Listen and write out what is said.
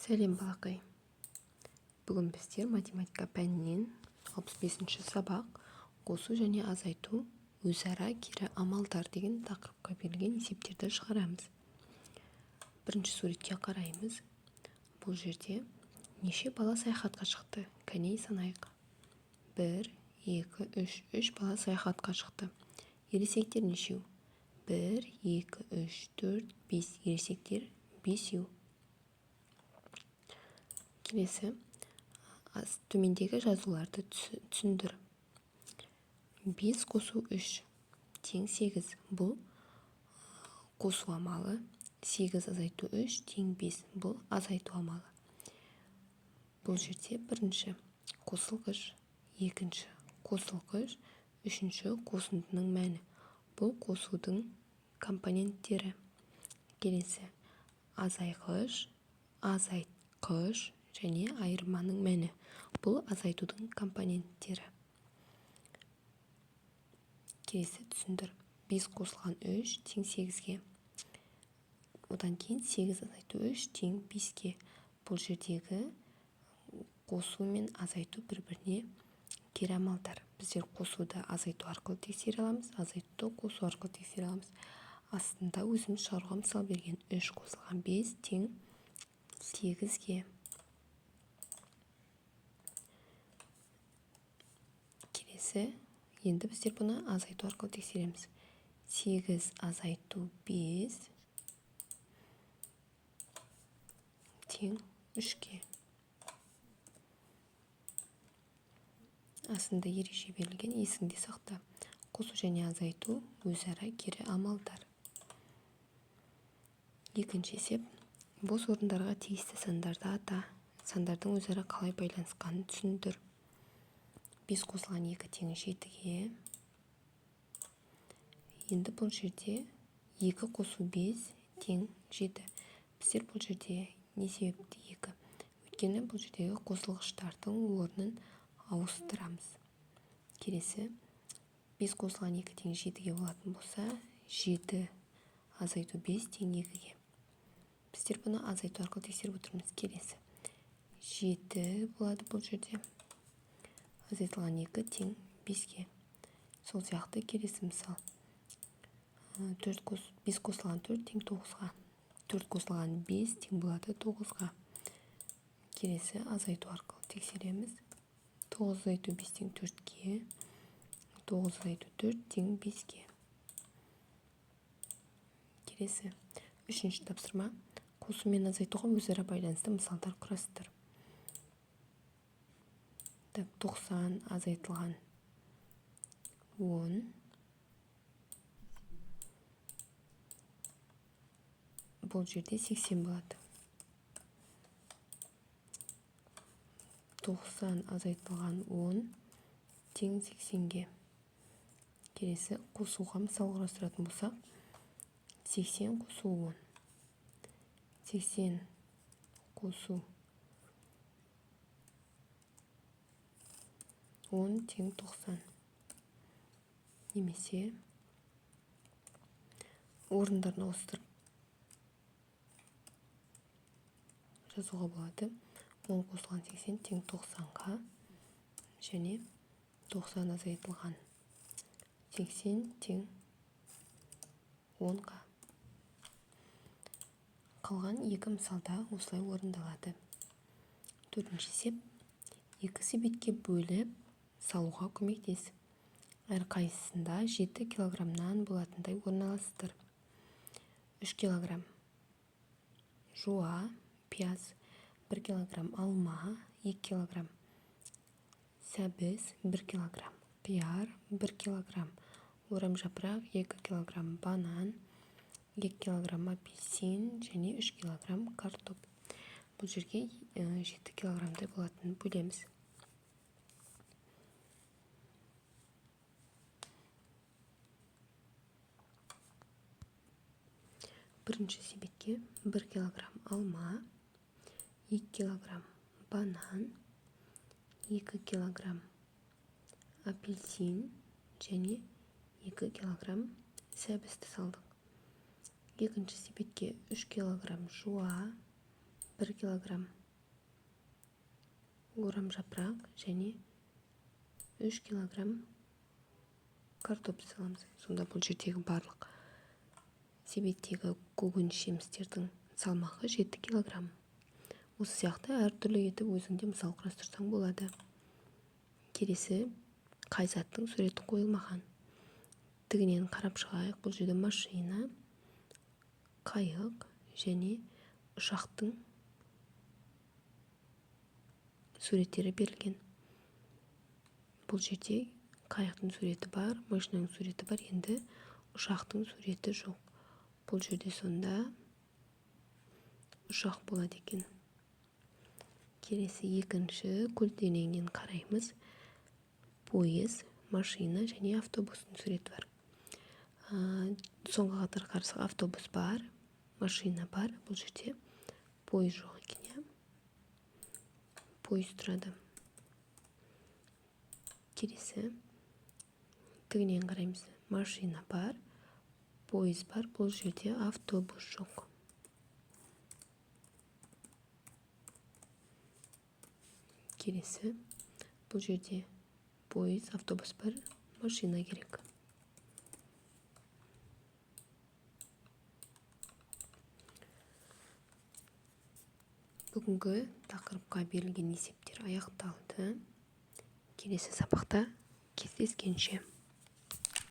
Сәлем балақай. Бүгін біздер математика пәнінен 65-ші сабақ қосу және азайту өзара кері амалдар деген тақырыпқа берілген есептерді шығарамыз. Бірінші суретке қараймыз. Бұл жерде неше бала саяхатқа шықты? Кәне санайық. 1, 2, 3. 3 бала саяхатқа шықты. Ересектер нешеу? 1, 2, 3, 4, 5. Ересектер 5. Келесі, төмендегі жазуларды түсіндір. 5 қосу 3 тең 8. Бұл қосу амалы. 8 азайту 3 тең 5. Бұл азайту амалы. Бұл жерде бірінші қосылғыш, екінші қосылғыш, үшінші қосындының мәні. Бұл қосудың компоненттері. Келесі, азайғыш, азайтқыш және айырманың мәні. Бұл азайтудың компоненттері. Келесі түсіндір. 5 қосылған 3 тең 8-ге. Одан кейін 8 азайту 3 тең 5-ге. Бұл жердегі қосу мен азайту бір-біріне кері амалдар. Біздер қосуды азайту арқылы тексере аламыз, азайтуды қосу арқылы тексере аламыз. Астында өзіміз шығаруға мысал берген. 3 қосылған 5 тең 8-ге. Енді біздер бұны азайту арқылы тексереміз. 8 азайту 5 тең 3-ге. Астында ереже берілген, есіңде сақта. Қосу және азайту өзара кері амалдар. Екінші есеп. Бос орындарға тиісті сандарды ата. Сандардың өзара қалай байланысқанын түсіндір. 5 қосылған 2 тең 7-ге. Енді бұл жерде 2 қосу 5 тең 7. Біздер бұл жерде не себепті 2? Өйткені бұл жердегі қосылғыштардың орнын ауыстырамыз. Келесі, 5 қосылған 2 тең 7-ге болатын болса, 7 азайту 5 тең 2-ге. Біздер бұны азайту арқылы тексеріп отырмыз. Келесі, 7 болады бұл жерде. Азайтылған 2 тең 5-ге. Сол сияқты келесі мысал. 5 қосылған 4 тең 9-ға. 4 қосылған 5 тең болады 9-ға. Келесі азайту арқылы тексереміз. 9 азайту 5 тең 4-ге. 9 азайту 4 тең 5-ге. Келесі, үшінші тапсырма. Қосу мен азайтуға өзара байланысты мысалдар құрастыр. 90 азайтылған 10. Бұл жерде 80 болады. 90 азайтылған 10 тең 80-ге. Келесі қосуға мысал құрастыратын болсақ, 80 қосу 10. 80 қосу 10 тең 90. Немесе орындарына ауыстырып жазуға болады. 10 қосылған 80 тең 90-ға және 90 азайтылған 80 тең 10-ға. Қалған екі мысалда осылай орындалады. Төртінші есеп. Екі себетке бөліп салуға көмектес. Әрқайсысында 7 килограммнан болатындай орналастыр. 3 килограмм жуа, пияз, 1 килограмм алма, 2 килограмм сәбіз, 1 килограмм қияр, 1 килограмм орамжапырақ, 2 килограмм банан, 2 килограмм апельсин және 3 килограмм картоп. Бұл жерге 7 килограммдай болатын бөлеміз. Бірінші себетке 1 килограмм алма, 2 килограмм банан, 2 килограмм апельсин және 2 килограмм сәбізді салдық. Екінші себетке 3 килограмм жуа, 1 килограмм орамжапырақ және 3 килограмм картоп саламыз. Сонда бұл жердегі барлық себеттегі көкөніс жемістердің салмағы 7 килограмм. Осы сияқты әртүрлі етіп өзіңде мысал құрастырсаң болады. Келесі қай заттың суреті қойылмаған. Тігінен қарап шығайық. Бұл жерде машина, қайық және ұшақтың суреттері берілген. Бұл жерде қайықтың суреті бар, машинаның суреті бар, енді ұшақтың суреті жоқ. Бұл жерде сонда ұшақ болады екен. Келесі екінші көлденеңнен қараймыз. Пойыз, машина және автобустың суреті бар. Соңғы қатарға қарасақ, автобус бар, машина бар. Бұл жерде пойыз жоқ екен. Пойыз тұрады. Келесі тігінен қараймыз. Машина бар, пойыз бар. Бұл жерде автобус жоқ. Келесі бұл жерде пойыз, автобус бар, машина керек. Бүгінгі тақырыпқа берілген есептер аяқталды. Келесі сабақта кездескенше.